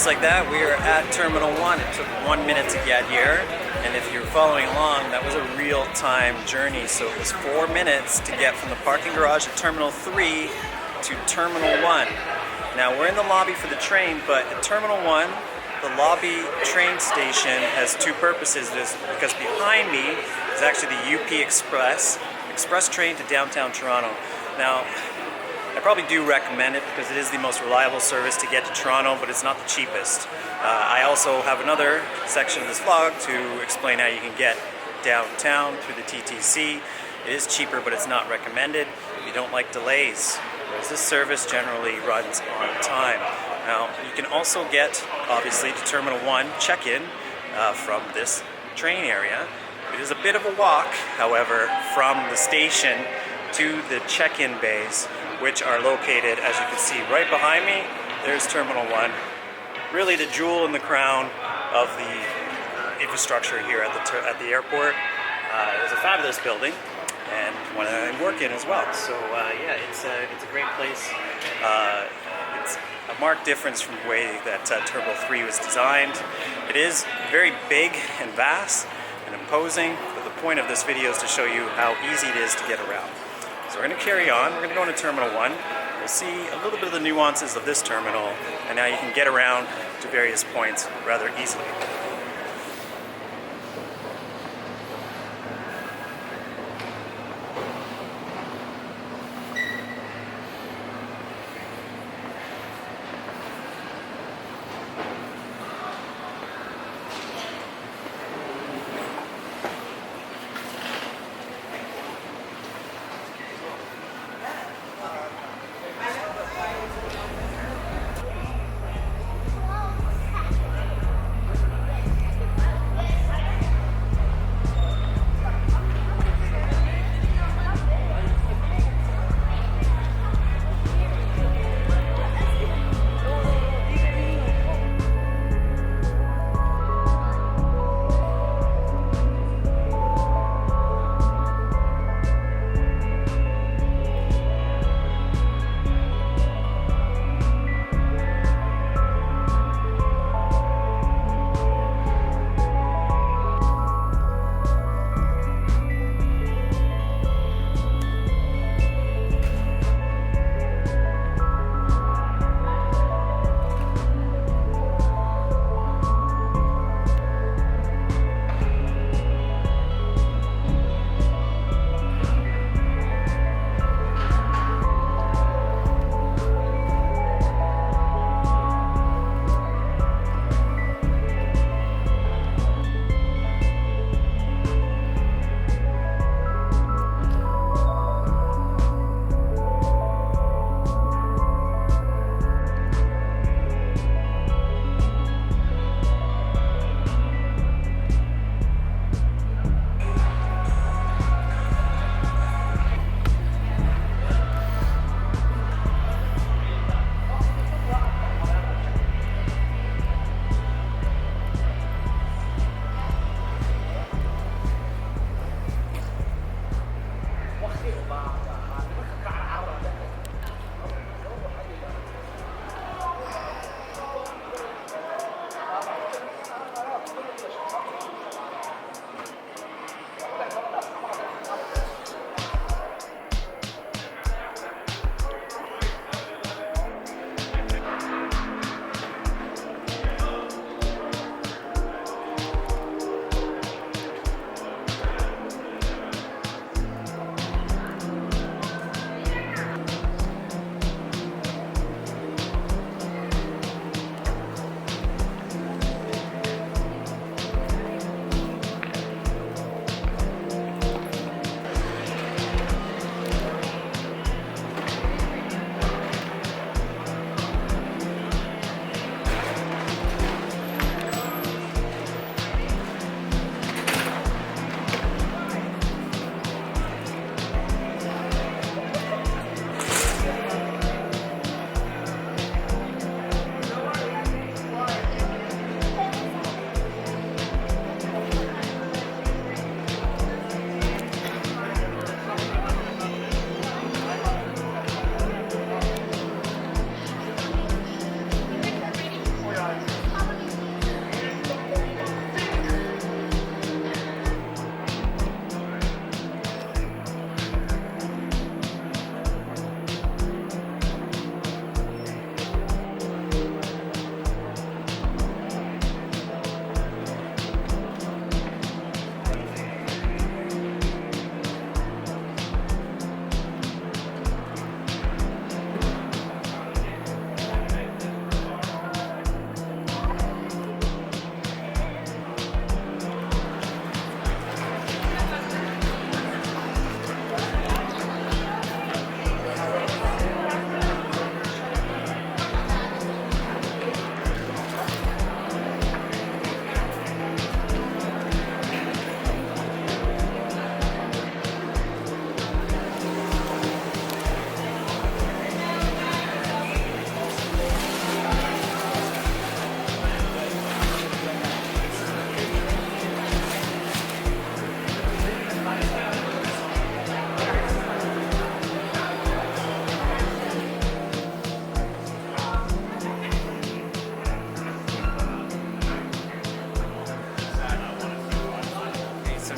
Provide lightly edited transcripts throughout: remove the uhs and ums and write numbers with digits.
just like that, we are at Terminal 1. It took 1 minute to get here, and if you're following along, that was a real-time journey. So it was 4 minutes to get from the parking garage at Terminal 3 to Terminal 1. Now we're in the lobby for the train, but at Terminal 1, the lobby train station has two purposes. Because behind me is actually the UP express train to downtown Toronto. Now, I probably do recommend it because it is the most reliable service to get to Toronto, but it's not the cheapest. I also have another section of this vlog to explain how you can get downtown through the TTC. It is cheaper, but it's not recommended if you don't like delays, whereas this service generally runs on time. Now, you can also get, obviously, to Terminal 1 check-in from this train area. It is a bit of a walk, however, from the station to the check-in bays, which are located, as you can see right behind me. There's Terminal 1, really the jewel in the crown of the infrastructure here at the airport. It was a fabulous building, and one that I work in as well. So yeah, it's a great place. It's a marked difference from the way that Terminal 3 was designed. It is very big and vast and imposing, but the point of this video is to show you how easy it is to get around. So we're going to carry on. We're going to go into Terminal 1. We'll see a little bit of the nuances of this terminal, and now you can get around to various points rather easily.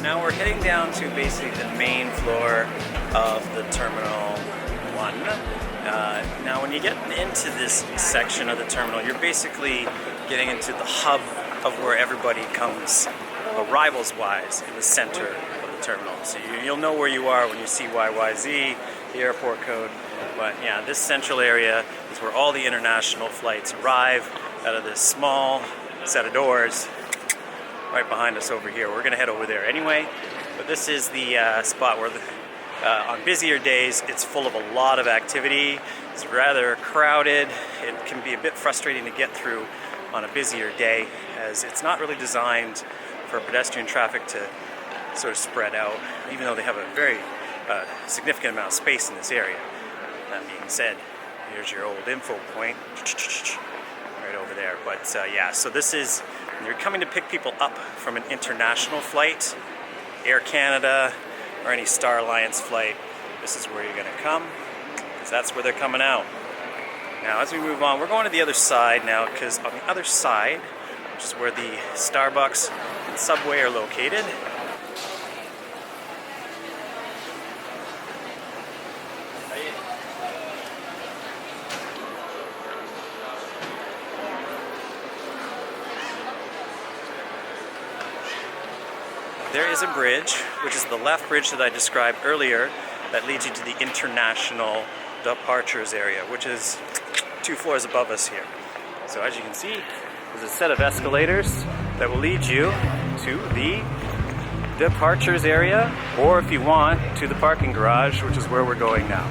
Now we're heading down to basically the main floor of the Terminal 1. Now when you get into this section of the terminal, you're basically getting into the hub of where everybody comes arrivals-wise in the center of the terminal. So you'll know where you are when you see YYZ, the airport code. But yeah, this central area is where all the international flights arrive out of this small set of doors right behind us over here. We're going to head over there anyway, but this is the spot where on busier days it's full of a lot of activity. It's rather crowded. It can be a bit frustrating to get through on a busier day, as it's not really designed for pedestrian traffic to sort of spread out, even though they have a very significant amount of space in this area. That being said, here's your old info point right over there. But yeah, so this is, when you're coming to pick people up from an international flight, Air Canada or any Star Alliance flight, this is where you're going to come, because that's where they're coming out. Now as we move on, we're going to the other side now, because on the other side, which is where the Starbucks and Subway are located, there is a bridge, which is the left bridge that I described earlier, that leads you to the international departures area, which is 2 floors above us here. So as you can see, there's a set of escalators that will lead you to the departures area, or if you want, to the parking garage, which is where we're going now.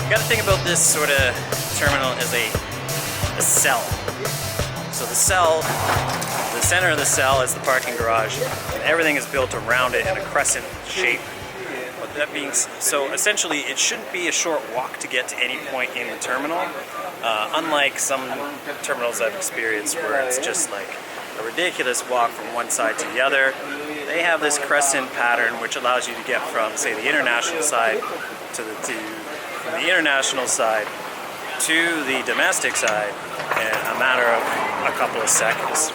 You gotta think about this sort of terminal as a cell. So the center of the cell is the parking garage, and everything is built around it in a crescent shape. But that being so, essentially, it shouldn't be a short walk to get to any point in the terminal. Unlike some terminals I've experienced where it's just like a ridiculous walk from one side to the other. They have this crescent pattern which allows you to get from, say, the international side from the international side to the domestic side in a matter of a couple of seconds.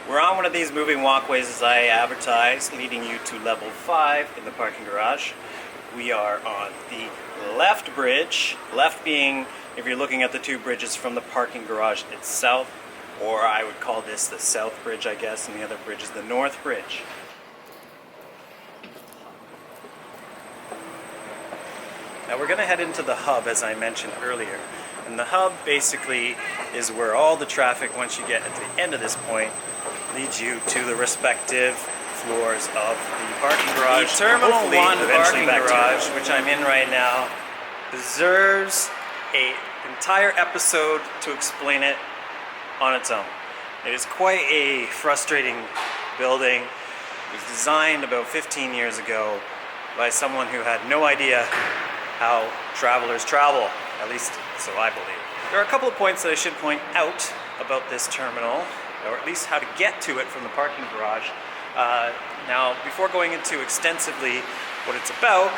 We're on one of these moving walkways as I advertised, leading you to level 5 in the parking garage. We are on the left bridge, left being, if you're looking at the two bridges from the parking garage itself, or I would call this the south bridge, I guess, and the other bridge is the north bridge. Now we're going to head into the hub, as I mentioned earlier. And the hub basically is where all the traffic, once you get at the end of this point, leads you to the respective floors of the parking garage. The Terminal 1 parking garage, which I'm in right now, deserves an entire episode to explain it on its own. It is quite a frustrating building. It was designed about 15 years ago by someone who had no idea how travelers travel, at least so I believe. There are a couple of points that I should point out about this terminal, or at least how to get to it from the parking garage. Now, before going into extensively what it's about,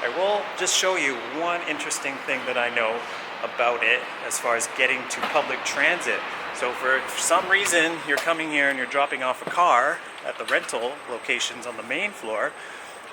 I will just show you one interesting thing that I know about it as far as getting to public transit. So for some reason you're coming here and you're dropping off a car at the rental locations on the main floor,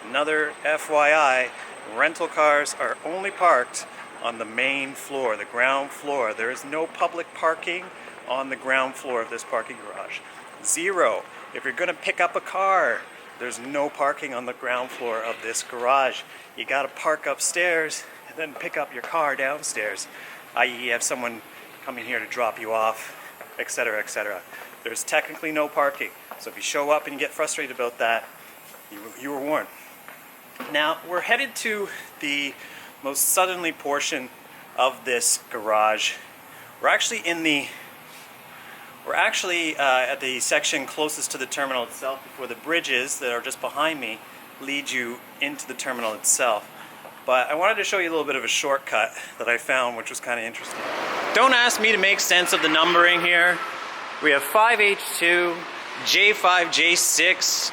another FYI, rental cars are only parked on the main floor, the ground floor. There is no public parking on the ground floor of this parking garage. Zero. If you're going to pick up a car, there's no parking on the ground floor of this garage. You got to park upstairs and then pick up your car downstairs, i.e. you have someone coming here to drop you off, etc., etc. There's technically no parking. So if you show up and you get frustrated about that, you were warned. Now we're headed to the most southerly portion of this garage. We're actually at the section closest to the terminal itself, before the bridges that are just behind me lead you into the terminal itself. But I wanted to show you a little bit of a shortcut that I found, which was kind of interesting. Don't ask me to make sense of the numbering here. We have 5H2, J5, J6,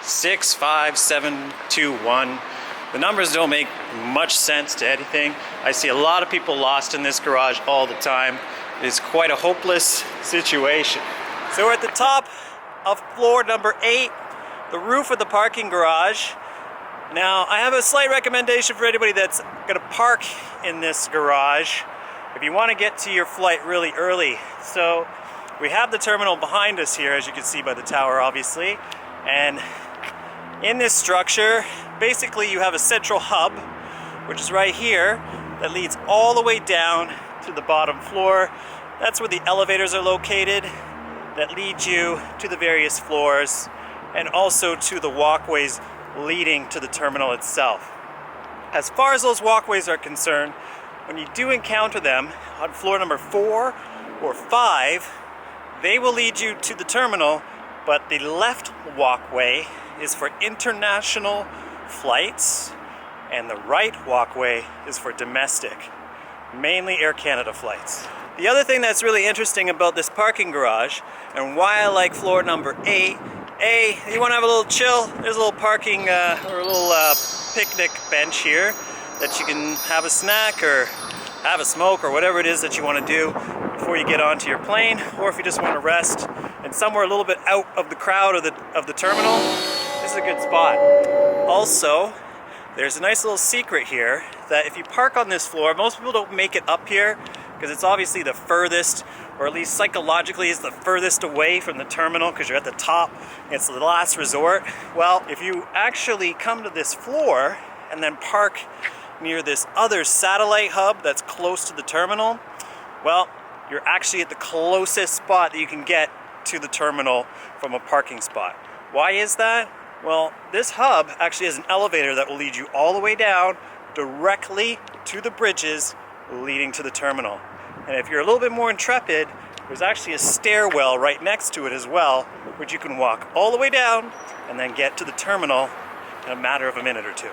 65721. The numbers don't make much sense to anything. I see a lot of people lost in this garage all the time. It is quite a hopeless situation. So we're at the top of floor number 8, the roof of the parking garage. Now I have a slight recommendation for anybody that's going to park in this garage if you want to get to your flight really early. So we have the terminal behind us here, as you can see by the tower obviously, and in this structure basically you have a central hub, which is right here, that leads all the way down to the bottom floor. That's where the elevators are located that lead you to the various floors, and also to the walkways leading to the terminal itself. As far as those walkways are concerned, when you do encounter them on floor number 4 or 5, they will lead you to the terminal, but the left walkway is for international flights and the right walkway is for domestic, mainly Air Canada flights. The other thing that's really interesting about this parking garage, and why I like floor number 8, you want to have a little chill, there's a little parking or a little picnic bench here that you can have a snack or have a smoke or whatever it is that you want to do before you get onto your plane, or if you just want to rest and somewhere a little bit out of the crowd of the terminal, this is a good spot. Also, there's a nice little secret here that if you park on this floor, most people don't make it up here because it's obviously the furthest, or at least psychologically is the furthest away from the terminal because you're at the top, it's the last resort. Well, if you actually come to this floor and then park near this other satellite hub that's close to the terminal, well, you're actually at the closest spot that you can get to the terminal from a parking spot. Why is that? Well, this hub actually has an elevator that will lead you all the way down directly to the bridges leading to the terminal. And if you're a little bit more intrepid, there's actually a stairwell right next to it as well, which you can walk all the way down and then get to the terminal in a matter of a minute or two.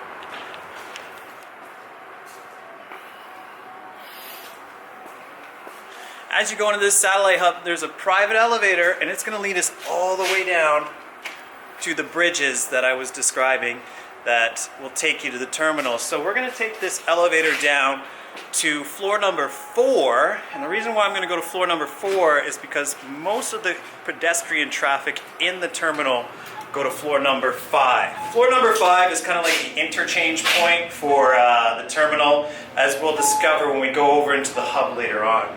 As you go into this satellite hub, there's a private elevator, and it's going to lead us all the way down to the bridges that I was describing that will take you to the terminal. So we're going to take this elevator down to floor number 4, and the reason why I'm going to go to floor number 4 is because most of the pedestrian traffic in the terminal go to floor number 5. Floor number 5 is kind of like the interchange point for the terminal, as we'll discover when we go over into the hub later on.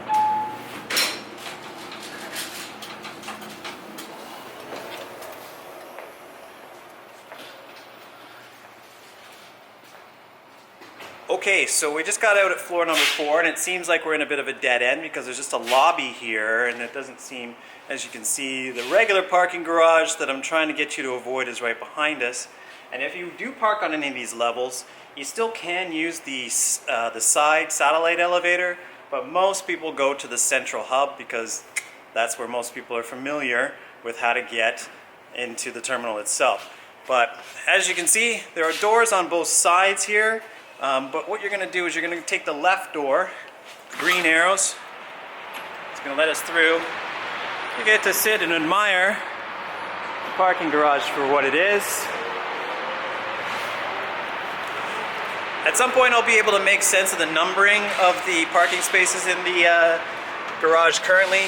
Okay, so we just got out at floor number 4, and it seems like we're in a bit of a dead end because there's just a lobby here, and it doesn't seem, as you can see, the regular parking garage that I'm trying to get you to avoid is right behind us. And if you do park on any of these levels, you still can use the side satellite elevator, but most people go to the central hub because that's where most people are familiar with how to get into the terminal itself. But as you can see, there are doors on both sides here. But what you're going to do is you're going to take the left door, green arrows. It's going to let us through. You get to sit and admire the parking garage for what it is. At some point I'll be able to make sense of the numbering of the parking spaces in the garage currently,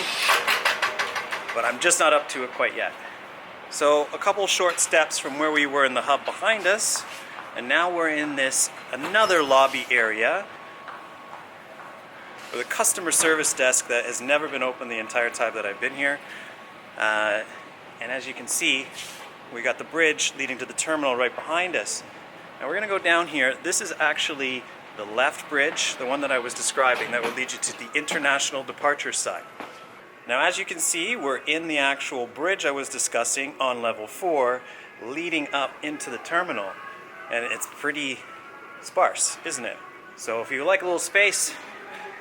but I'm just not up to it quite yet. So a couple short steps from where we were in the hub behind us, and now we're in this another lobby area with a customer service desk that has never been open the entire time that I've been here. And as you can see, we got the bridge leading to the terminal right behind us. Now we're going to go down here. This is actually the left bridge, the one that I was describing, that will lead you to the international departure side. Now as you can see, we're in the actual bridge I was discussing on level 4, leading up into the terminal. And it's pretty sparse, isn't it? So if you like a little space,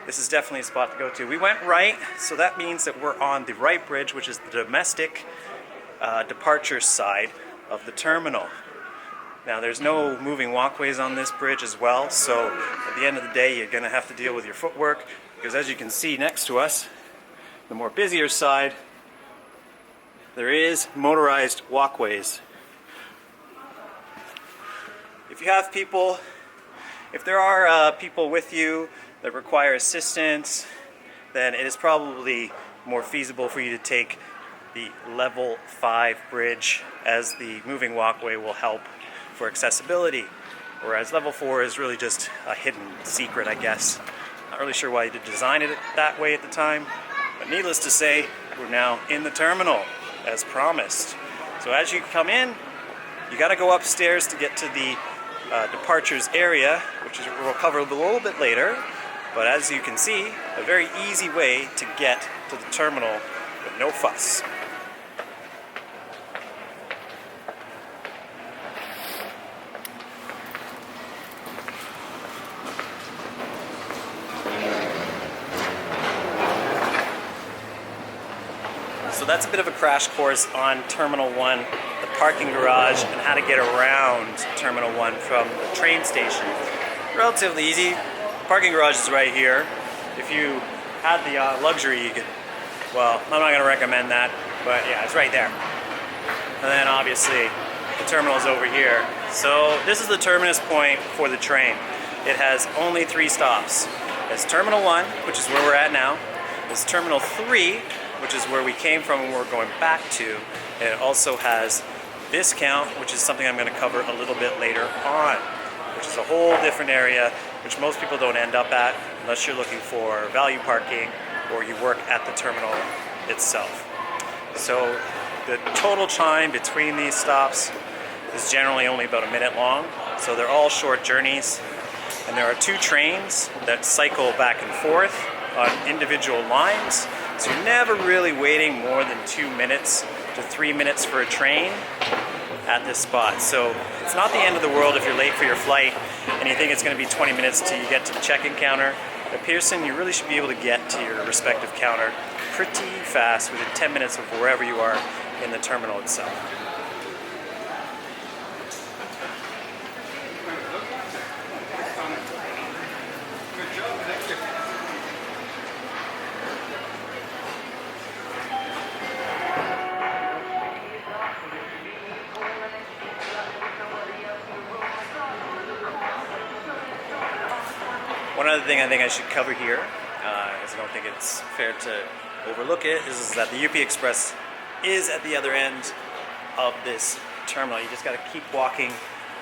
this is definitely a spot to go to. We went right, so that means that we're on the right bridge, which is the domestic departure side of the terminal. Now there's no moving walkways on this bridge as well, so at the end of the day you're going to have to deal with your footwork, because as you can see next to us, the more busier side, there is motorized walkways. If you have people, if there are people with you that require assistance, then it is probably more feasible for you to take the level 5 bridge, as the moving walkway will help for accessibility, whereas level 4 is really just a hidden secret, I guess. Not really sure why you did design it that way at the time, but needless to say, we're now in the terminal as promised. So as you come in, you got to go upstairs to get to the departures area, which we'll cover a little bit later. But as you can see, a very easy way to get to the terminal with no fuss. So that's a bit of a crash course on Terminal 1, the parking garage, and how to get around Terminal 1 from the train station. Relatively easy. Parking garage is right here. If you had the luxury, you could, well, I'm not going to recommend that, but yeah, it's right there. And then obviously the terminal is over here. So this is the terminus point for the train. It has only 3 stops. There's Terminal 1, which is where we're at now. There's Terminal 3, which is where we came from and we're going back to. And it also has discount, which is something I'm going to cover a little bit later on, which is a whole different area, which most people don't end up at unless you're looking for value parking or you work at the terminal itself. So the total time between these stops is generally only about a minute long. So they're all short journeys. And there are 2 trains that cycle back and forth on individual lines. So you're never really waiting more than 2 minutes to 3 minutes for a train at this spot. So it's not the end of the world if you're late for your flight and you think it's going to be 20 minutes till you get to the check-in counter. At Pearson, you really should be able to get to your respective counter pretty fast within 10 minutes of wherever you are in the terminal itself. One other thing I think I should cover here, as I don't think it's fair to overlook it, is that the UP Express is at the other end of this terminal. You just got to keep walking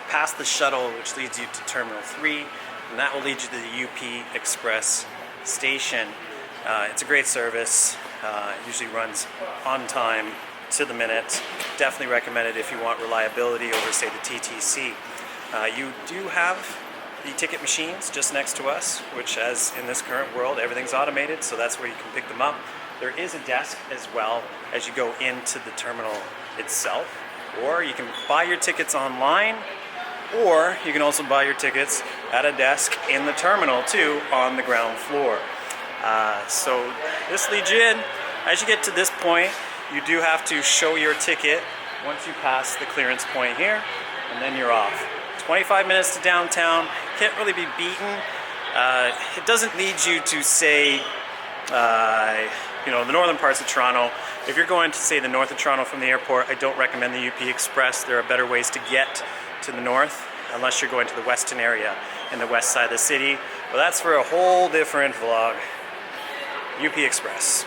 past the shuttle, which leads you to Terminal 3, and that will lead you to the UP Express station. It's a great service. It usually runs on time, to the minute. Definitely recommend it if you want reliability over, say, the TTC. You do have e-ticket machines just next to us, which, as in this current world, everything's automated, so that's where you can pick them up. There is a desk as well as you go into the terminal itself, or you can buy your tickets online, or you can also buy your tickets at a desk in the terminal too, on the ground floor. So this leads you in. As you get to this point, you do have to show your ticket once you pass the clearance point here, and then you're off. 25 minutes to downtown, can't really be beaten. It doesn't lead you to say, the northern parts of Toronto. If you're going to, say, the north of Toronto from the airport, I don't recommend the UP Express. There are better ways to get to the north, unless you're going to the western area in the west side of the city. But that's for a whole different vlog. UP Express.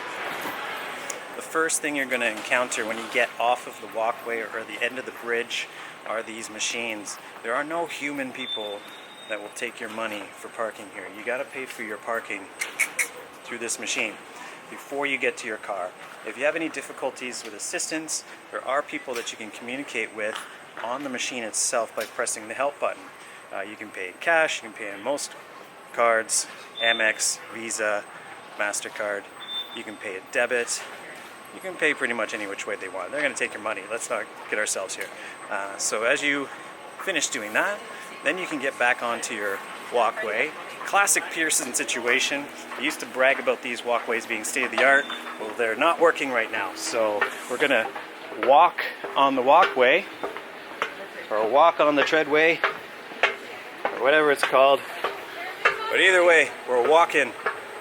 The first thing you're going to encounter when you get off of the walkway or the end of the bridge are these machines. There are no human people that will take your money for parking here. You got to pay for your parking through this machine before you get to your car. If you have any difficulties with assistance, there are people that you can communicate with on the machine itself by pressing the help button. You can pay in cash, you can pay in most cards, Amex, Visa, MasterCard. You can pay a debit. You can pay pretty much any which way they want. They're going to take your money. Let's not get ourselves here. So as you finish doing that, then you can get back onto your walkway. Classic Pearson situation. I used to brag about these walkways being state-of-the-art. Well, they're not working right now. So we're going to walk on the walkway, or walk on the treadway, or whatever it's called. But either way, we're walking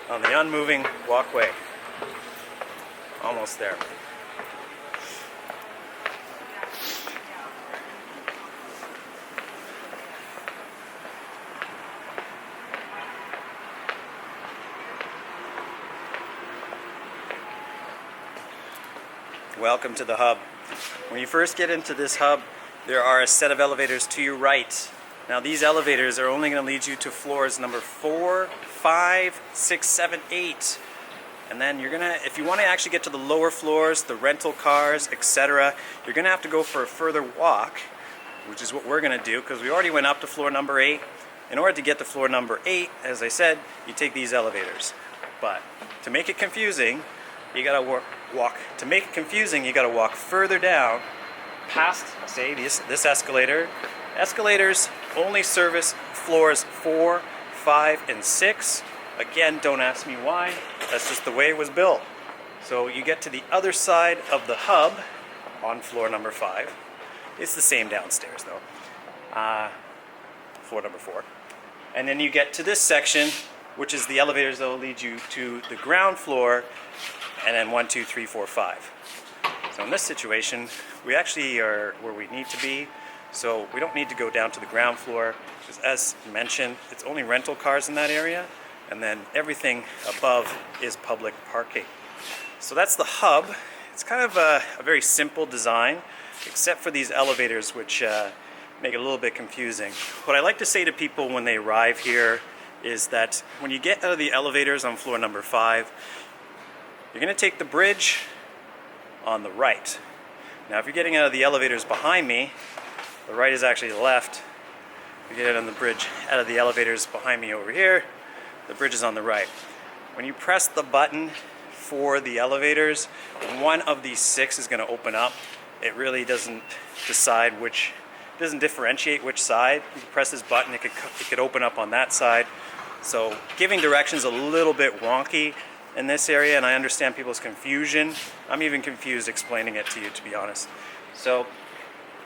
on the unmoving walkway. Almost there. Welcome to the hub. When you first get into this hub, there are a set of elevators to your right. Now these elevators are only going to lead you to floors number 4, 5, 6, 7, 8. And then you're gonna, if you want to actually get to the lower floors, the rental cars, etc., you're gonna have to go for a further walk, which is what we're gonna do, because we already went up to floor number 8. In order to get to floor number 8, as I said, you take these elevators. But to make it confusing, you gotta walk. To make it confusing, you gotta walk further down, past, say, this escalator. Escalators only service floors 4, 5, and 6. Again, don't ask me why. That's just the way it was built. So you get to the other side of the hub on floor number 5. It's the same downstairs though. Floor number 4. And then you get to this section, which is the elevators that will lead you to the ground floor, and then 1, 2, 3, 4, 5. So in this situation, we actually are where we need to be. So we don't need to go down to the ground floor, because as mentioned, it's only rental cars in that area. And then everything above is public parking. So that's the hub. It's kind of a very simple design, except for these elevators, which make it a little bit confusing. What I like to say to people when they arrive here is that when you get out of the elevators on floor number 5, you're going to take the bridge on the right. Now if you're getting out of the elevators behind me, the right is actually the left. If you get out on the bridge, out of the elevators behind me over here, the bridge is on the right. When you press the button for the elevators, one of these 6 is going to open up. It really doesn't decide which, doesn't differentiate which side. You can press this button, it could open up on that side. So giving directions a little bit wonky in this area, and I understand people's confusion. I'm even confused explaining it to you, to be honest. So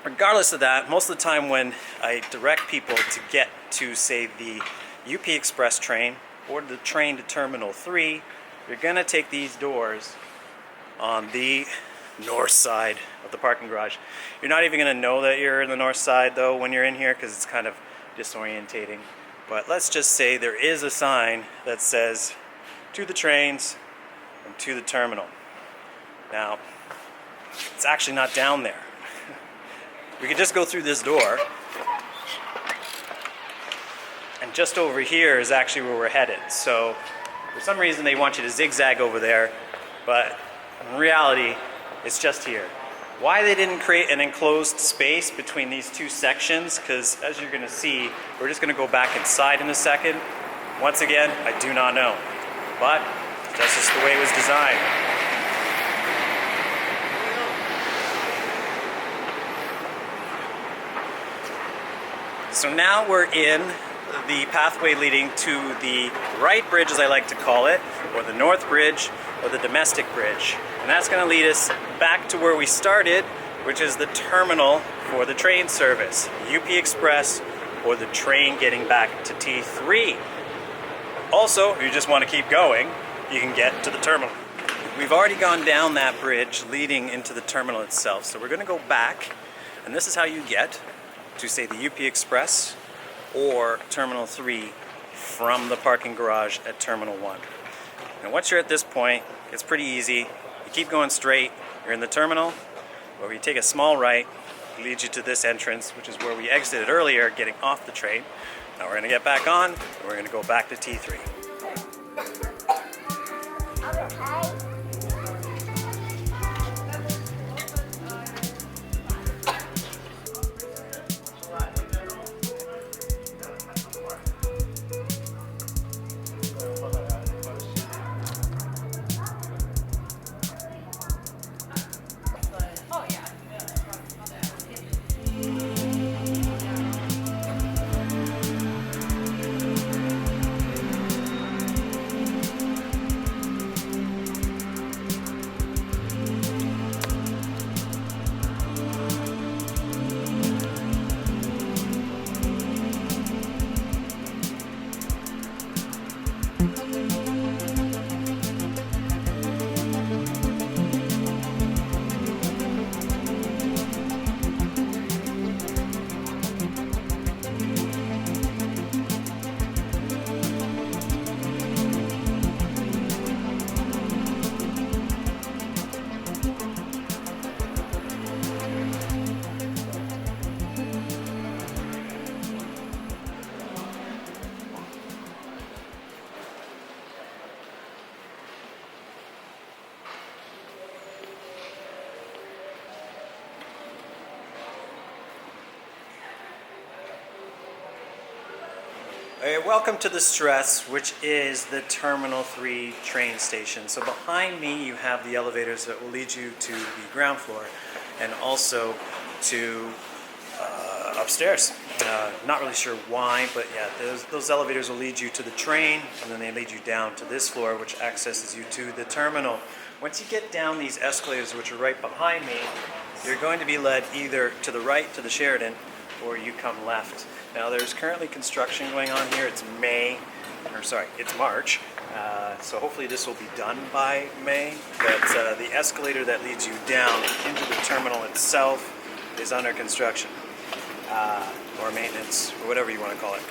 regardless of that, most of the time when I direct people to get to, say, the UP Express train or the train to Terminal 3, you're going to take these doors on the north side of the parking garage. You're not even going to know that you're in the north side though when you're in here, because it's kind of disorientating. But let's just say there is a sign that says to the trains and to the terminal. Now, it's actually not down there. We could just go through this door, and just over here is actually where we're headed. So for some reason they want you to zigzag over there, but in reality it's just here. Why they didn't create an enclosed space between these two sections, because as you're going to see, we're just going to go back inside in a second. Once again, I do not know, but that's just the way it was designed. So now we're in the pathway leading to the right bridge, as I like to call it, or the north bridge, or the domestic bridge. And that's going to lead us back to where we started, which is the terminal for the train service, UP Express, or the train getting back to T3. Also, if you just want to keep going, you can get to the terminal. We've already gone down that bridge leading into the terminal itself, so we're going to go back, and this is how you get to, say, the UP Express or Terminal 3 from the parking garage at Terminal 1. And once you're at this point, it's pretty easy. You keep going straight, you're in the terminal, or you take a small right, it leads you to this entrance, which is where we exited earlier, getting off the train. Now we're going to get back on, and we're going to go back to T3. Welcome to the Stress, which is the Terminal 3 train station. So behind me you have the elevators that will lead you to the ground floor and also to upstairs. Not really sure why, but yeah, those elevators will lead you to the train, and then they lead you down to this floor, which accesses you to the terminal. Once you get down these escalators, which are right behind me, you're going to be led either to the right to the Sheridan, or you come left. Now there's currently construction going on here. It's March, so hopefully this will be done by May. But the escalator that leads you down into the terminal itself is under construction, or maintenance, or whatever you want to call it.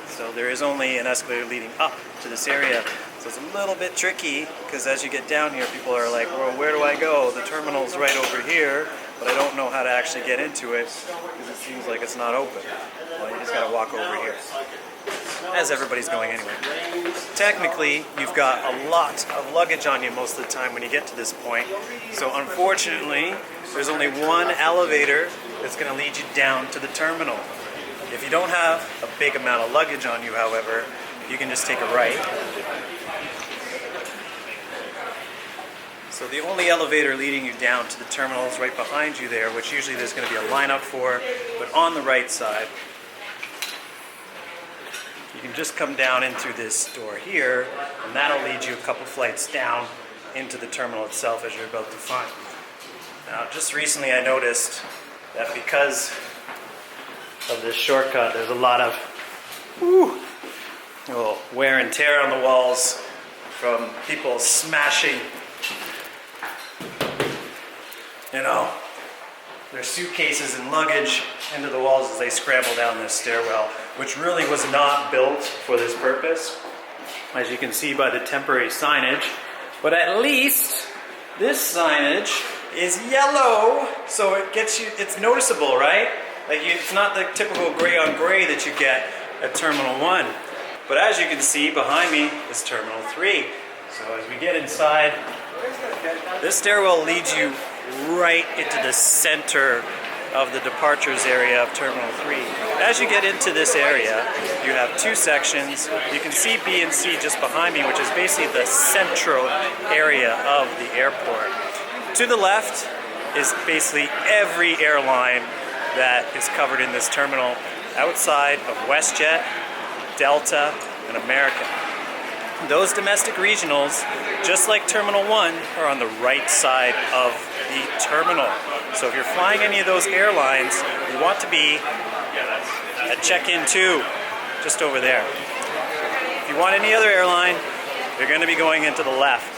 So there is only an escalator leading up to this area. So it's a little bit tricky, because as you get down here, people are like, well, where do I go? The terminal's right over here, but I don't know how to actually get into it, because it seems like it's not open. Well, you just gotta walk over here, as everybody's going anyway. Technically, you've got a lot of luggage on you most of the time when you get to this point. So unfortunately, there's only one elevator that's gonna lead you down to the terminal. If you don't have a big amount of luggage on you, however, you can just take a right. So the only elevator leading you down to the terminal is right behind you there, which usually there's going to be a lineup for, but on the right side, you can just come down in through this door here, and that'll lead you a couple flights down into the terminal itself, as you're about to find. Now, just recently I noticed that because of this shortcut, there's a lot of wear and tear on the walls from people smashing their suitcases and luggage into the walls as they scramble down this stairwell, which really was not built for this purpose, as you can see by the temporary signage. But at least this signage is yellow, so it's noticeable, right? It's not the typical gray on gray that you get at Terminal 1. But as you can see behind me is Terminal 3. So as we get inside, this stairwell leads you right into the center of the departures area of Terminal 3. As you get into this area, you have two sections. You can see B and C just behind me, which is basically the central area of the airport. To the left is basically every airline that is covered in this terminal outside of WestJet, Delta, and American. Those domestic regionals, just like Terminal 1, are on the right side of the terminal. So if you're flying any of those airlines, you want to be at check-in 2, just over there. If you want any other airline, you're going to be going into the left.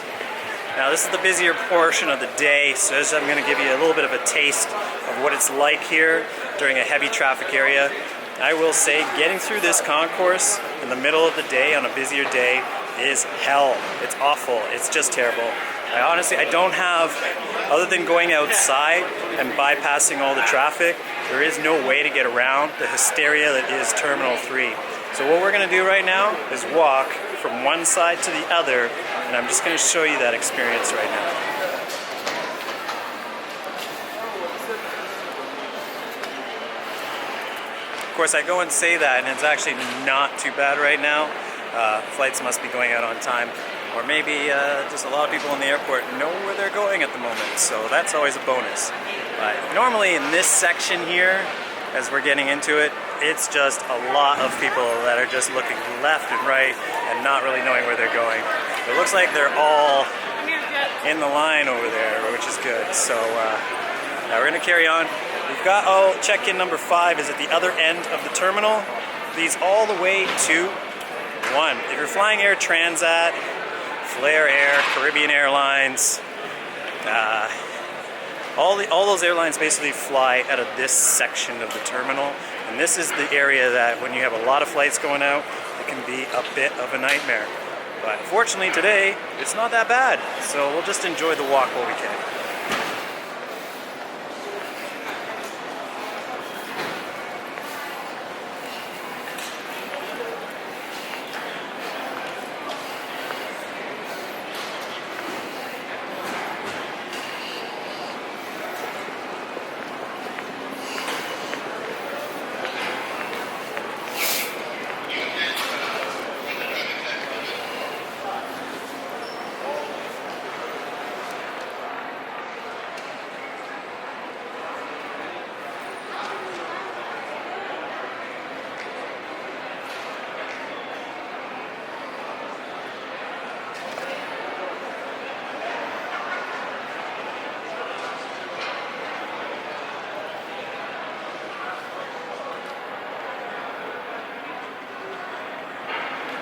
Now this is the busier portion of the day, so I'm going to give you a little bit of a taste of what it's like here during a heavy traffic area. I will say getting through this concourse in the middle of the day on a busier day is hell. It's awful. It's just terrible. I don't have, other than going outside and bypassing all the traffic, there is no way to get around the hysteria that is Terminal 3. So what we're going to do right now is walk from one side to the other, and I'm just going to show you that experience right now. Of course, I go and say that, and it's actually not too bad right now. Flights must be going out on time, or maybe just a lot of people in the airport know where they're going at the moment, so that's always a bonus. But normally in this section here, as we're getting into it, it's just a lot of people that are just looking left and right and not really knowing where they're going. It looks like they're all in the line over there, which is good. So now we're going to carry on. We've got, check-in number 5 is at the other end of the terminal. Leads all the way to 1. If you're flying Air Transat, Flair Air, Caribbean Airlines, all those airlines basically fly out of this section of the terminal, and this is the area that when you have a lot of flights going out, it can be a bit of a nightmare. But fortunately today, it's not that bad, so we'll just enjoy the walk while we can.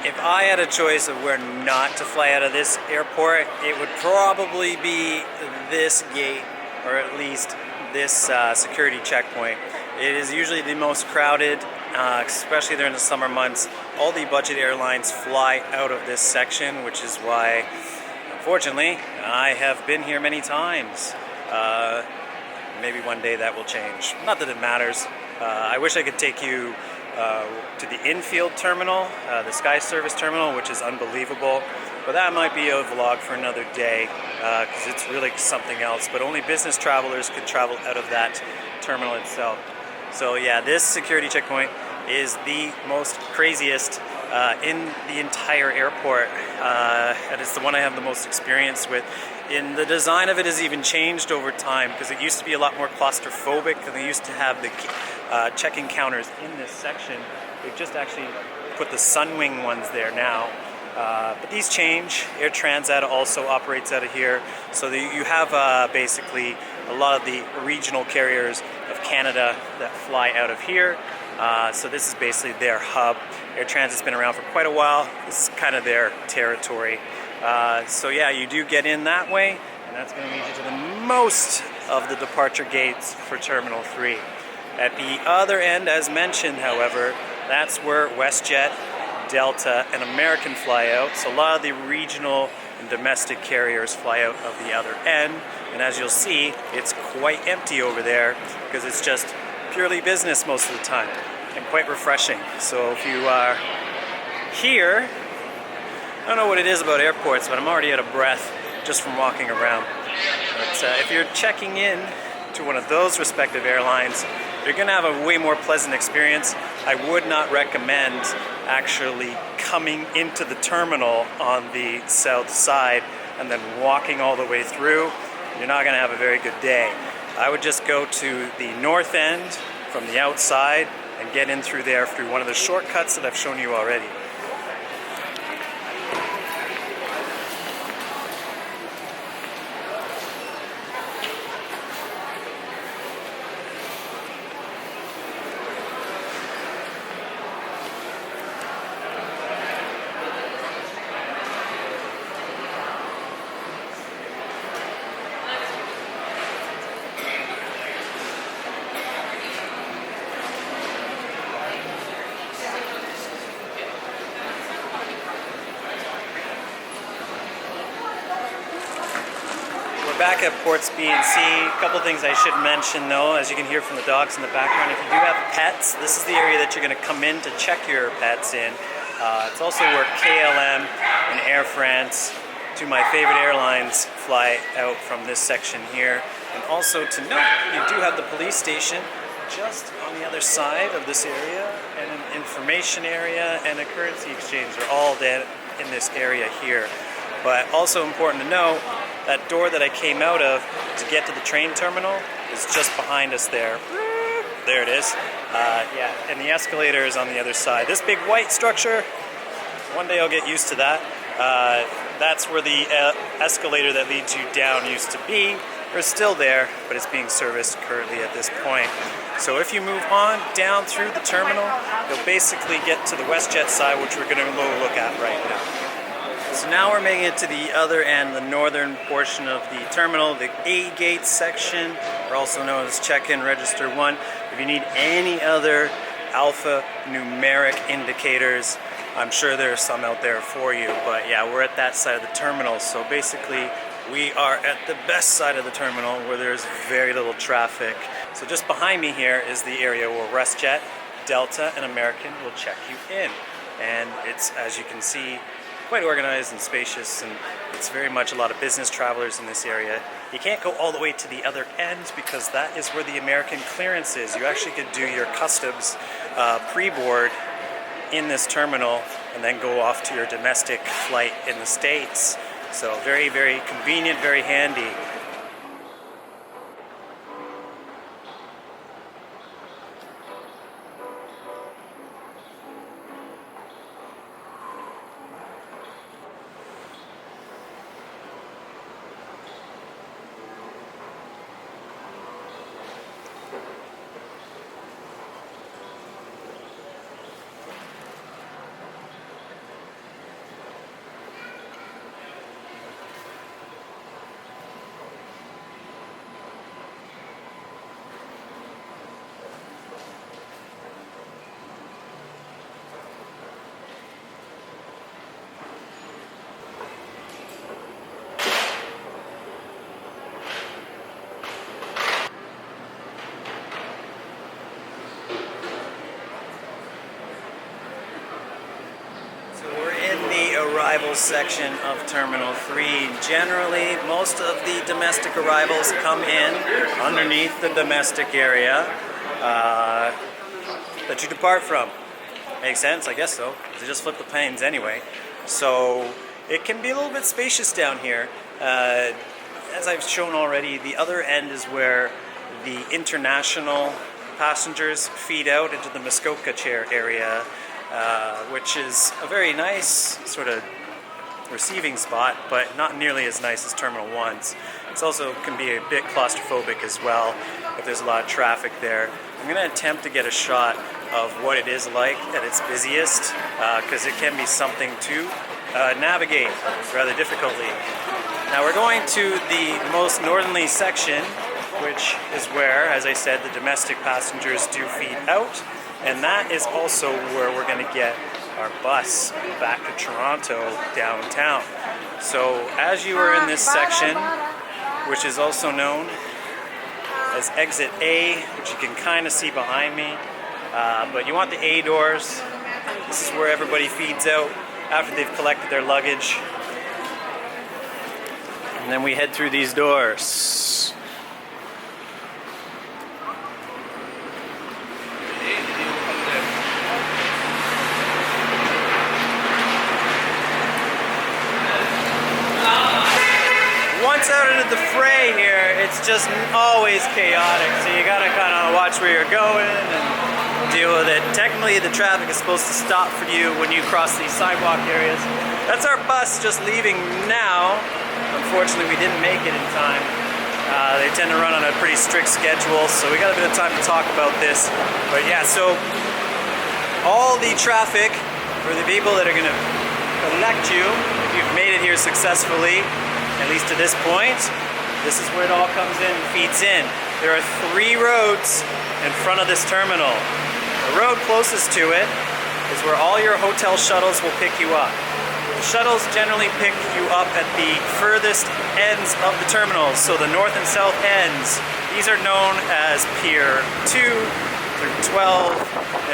If I had a choice of where not to fly out of this airport, it would probably be this gate, or at least this security checkpoint. It is usually the most crowded, especially during the summer months. All the budget airlines fly out of this section, which is why, unfortunately, I have been here many times. Maybe one day that will change. Not that it matters. I wish I could take you to the infield terminal, the Sky Service terminal, which is unbelievable. But that might be a vlog for another day, because it's really something else. But only business travelers could travel out of that terminal itself. So yeah, this security checkpoint is the most craziest in the entire airport, and it's the one I have the most experience with. And the design of it has even changed over time, because it used to be a lot more claustrophobic, and they used to have the check-in counters in this section. They've just actually put the Sunwing ones there now. But these change. Air Transat also operates out of here. So you have basically a lot of the regional carriers of Canada that fly out of here. So this is basically their hub. Air Transat's been around for quite a while. This is kind of their territory. So yeah, you do get in that way, and that's going to lead you to the most of the departure gates for Terminal 3. At the other end, as mentioned, however, that's where WestJet, Delta, and American fly out. So a lot of the regional and domestic carriers fly out of the other end. And as you'll see, it's quite empty over there, because it's just purely business most of the time, and quite refreshing. So if you are here I don't know what it is about airports, but I'm already out of breath just from walking around. But if you're checking in to one of those respective airlines, you're going to have a way more pleasant experience. I would not recommend actually coming into the terminal on the south side and then walking all the way through. You're not going to have a very good day. I would just go to the north end from the outside and get in through there through one of the shortcuts that I've shown you already. Back at Ports B and C, a couple things I should mention though, as you can hear from the dogs in the background. If you do have pets, this is the area that you're going to come in to check your pets in. It's also where KLM and Air France, two of my favorite airlines, fly out from this section here. And also to note, you do have the police station just on the other side of this area, and an information area and a currency exchange are all in this area here. But also important to know, that door that I came out of to get to the train terminal is just behind us there. There it is. Yeah, and the escalator is on the other side. This big white structure, one day I'll get used to that. That's where the escalator that leads you down used to be. It's still there, but it's being serviced currently at this point. So if you move on down through the terminal, you'll basically get to the WestJet side, which we're going to look at right now. So now we're making it to the other end, the northern portion of the terminal, the A gate section, or also known as check-in register 1. If you need any other alphanumeric indicators, I'm sure there's some out there for you, but yeah, we're at that side of the terminal. So basically, we are at the best side of the terminal where there's very little traffic. So just behind me here is the area where WestJet, Delta, and American will check you in. And it's, as you can see, quite organized and spacious, and it's very much a lot of business travelers in this area. You can't go all the way to the other end because that is where the American clearance is. You actually could do your customs pre-board in this terminal and then go off to your domestic flight in the States. So very, very convenient, very handy. Arrival section of Terminal 3. Generally, most of the domestic arrivals come in underneath the domestic area that you depart from. Makes sense? I guess so. They just flip the planes anyway. So it can be a little bit spacious down here. As I've shown already, the other end is where the international passengers feed out into the Muskoka chair area, which is a very nice sort of receiving spot, but not nearly as nice as Terminal 1's. It also can be a bit claustrophobic as well if there's a lot of traffic there. I'm going to attempt to get a shot of what it is like at its busiest, because it can be something to navigate rather difficultly. Now we're going to the most northerly section, which is where, as I said, the domestic passengers do feed out. And that is also where we're going to get our bus back to Toronto downtown. So as you are in this section, which is also known as Exit A, which you can kind of see behind me, but you want the A doors. This is where everybody feeds out. after they've collected their luggage. And then we head through these doors. Once out into the fray here, it's just always chaotic, so you gotta kind of watch where you're going and deal with it. Technically, the traffic is supposed to stop for you when you cross these sidewalk areas. That's our bus just leaving now. Unfortunately, we didn't make it in time. They tend to run on a pretty strict schedule, so we got a bit of time to talk about this. But yeah, so all the traffic for the people that are gonna collect you, if you've made it here successfully, at least to this point, this is where it all comes in and feeds in. There are 3 roads in front of this terminal. The road closest to it is where all your hotel shuttles will pick you up. The shuttles generally pick you up at the furthest ends of the terminals, so the north and south ends. These are known as Pier 2 through 12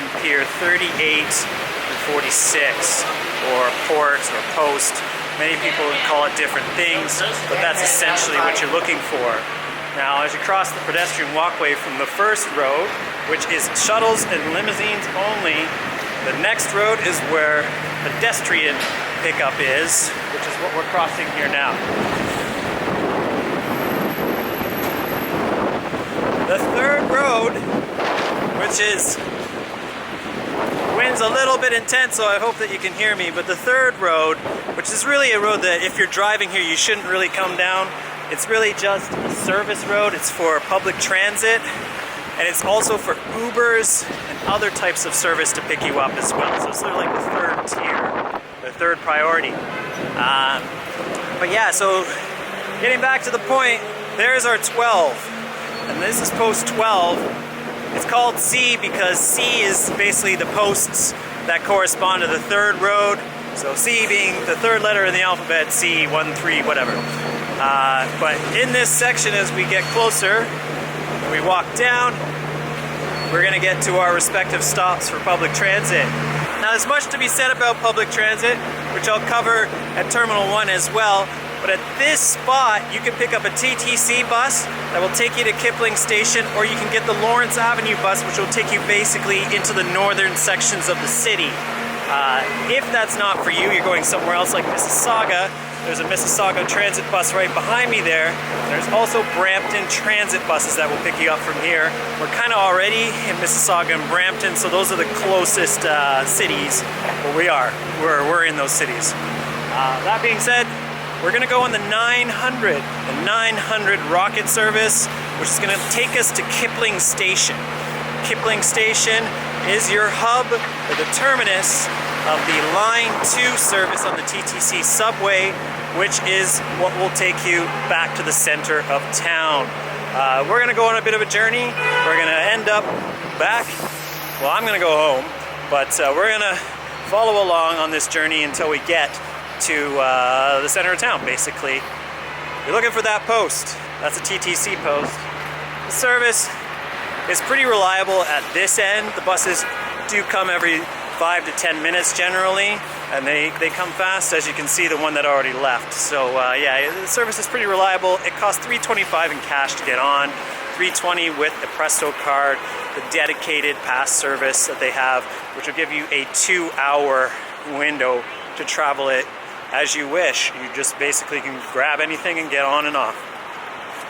and Pier 38 through 46, or Port or Post. Many people would call it different things, but that's essentially what you're looking for. Now, as you cross the pedestrian walkway from the first road, which is shuttles and limousines only, the next road is where pedestrian pickup is, which is what we're crossing here now. The third road, which is wind's a little bit intense, so I hope that you can hear me, but the third road, which is really a road that if you're driving here you shouldn't really come down. It's really just a service road. It's for public transit, and it's also for Ubers and other types of service to pick you up as well. So it's sort of like the third tier, the third priority. But yeah, so getting back to the point, there's our 12, and this is post 12. It's called C because C is basically the posts that correspond to the third road. So C being the third letter in the alphabet, C, 1, 3, whatever. But in this section, as we get closer, we walk down, we're gonna get to our respective stops for public transit. Now, there's much to be said about public transit, which I'll cover at Terminal 1 as well. But at this spot, you can pick up a TTC bus that will take you to Kipling Station, or you can get the Lawrence Avenue bus, which will take you basically into the northern sections of the city. If that's not for you, you're going somewhere else like Mississauga, there's a Mississauga transit bus right behind me there. There's also Brampton transit buses that will pick you up from here. We're kind of already in Mississauga and Brampton, so those are the closest cities where we are. We're in those cities. That being said, we're gonna go on the 900 rocket service, which is gonna take us to Kipling Station. Kipling Station is your hub, or the terminus of the Line 2 service on the TTC subway, which is what will take you back to the center of town. We're gonna go on a bit of a journey. We're gonna end up back, well, I'm gonna go home, but we're gonna follow along on this journey until we get to the center of town, basically. You're looking for that post. That's a TTC post. The service is pretty reliable at this end. The buses do come every 5 to 10 minutes generally, and they come fast, as you can see the one that already left. So yeah, the service is pretty reliable. It costs $3.25 in cash to get on, $3.20 with a Presto card, the dedicated pass service that they have, which will give you a 2-hour window to travel it as you wish. You just basically can grab anything and get on and off.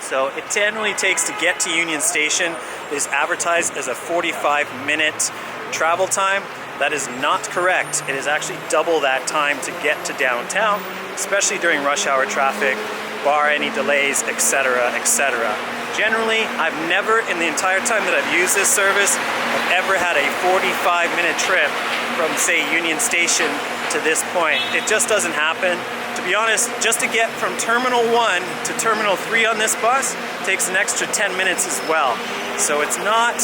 So it generally takes to get to Union Station is advertised as a 45-minute travel time. That is not correct. It is actually double that time to get to downtown, especially during rush hour traffic, bar any delays, etc., etc. Generally, I've never, in the entire time that I've used this service, I've ever had a 45-minute trip from, say, Union Station to this point. It just doesn't happen. To be honest, just to get from Terminal 1 to Terminal 3 on this bus takes an extra 10 minutes as well. So it's not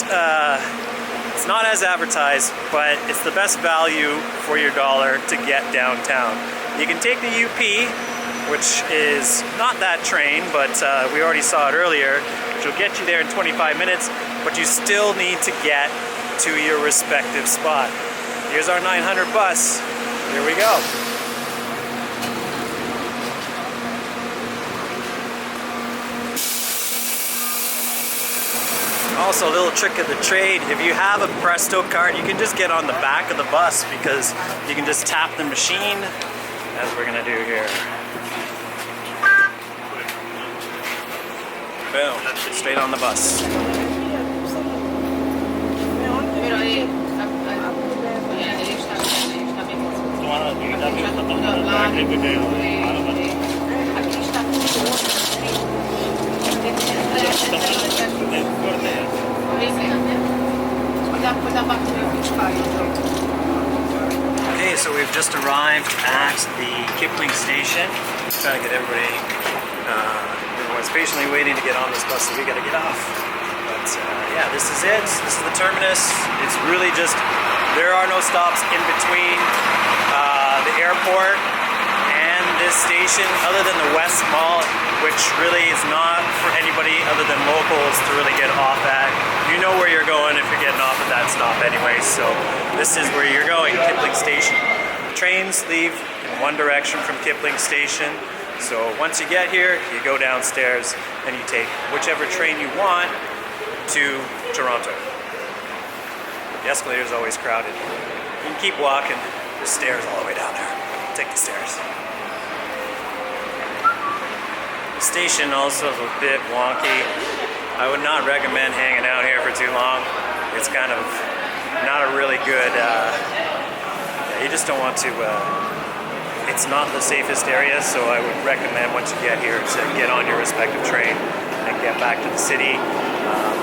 as advertised, but it's the best value for your dollar to get downtown. You can take the UP, which is not that train, but we already saw it earlier, which will get you there in 25 minutes, but you still need to get to your respective spot. Here's our 900 bus. Here we go. also, a little trick of the trade, if you have a Presto card, you can just get on the back of the bus because you can just tap the machine, as we're gonna do here. Boom, straight on the bus. Okay, so we've just arrived at the Kipling Station. Trying to get everyone's patiently waiting to get on this bus, so we gotta get off. But yeah, this is it. This is the terminus. It's really just, there are no stops in between the airport and this station other than the West Mall, which really is not for anybody other than locals to really get off at. You know where you're going if you're getting off at that stop anyway, so this is where you're going, Kipling Station. Trains leave in one direction from Kipling Station, so once you get here, you go downstairs and you take whichever train you want to Toronto. The escalator is always crowded. You can keep walking, there's stairs all the way down there. Take the stairs. The station also is a bit wonky. I would not recommend hanging out here for too long. It's kind of not a really good, you just don't want to, it's not the safest area, so I would recommend once you get here to get on your respective train and get back to the city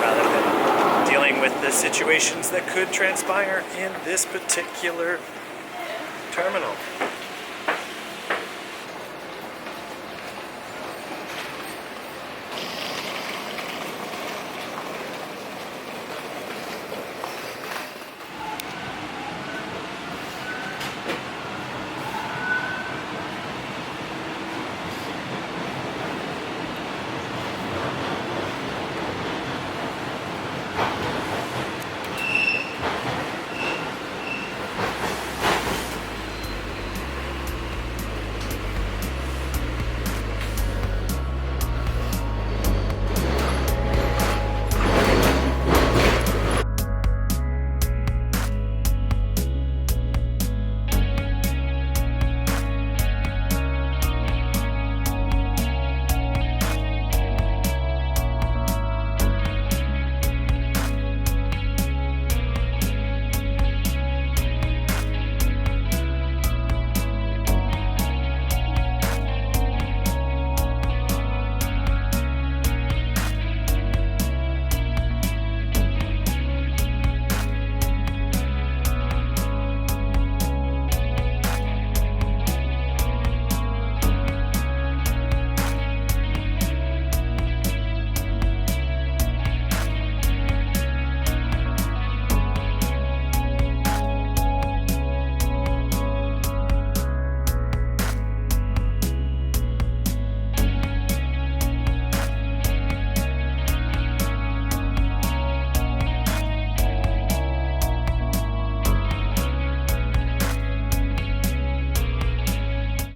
rather than dealing with the situations that could transpire in this particular terminal.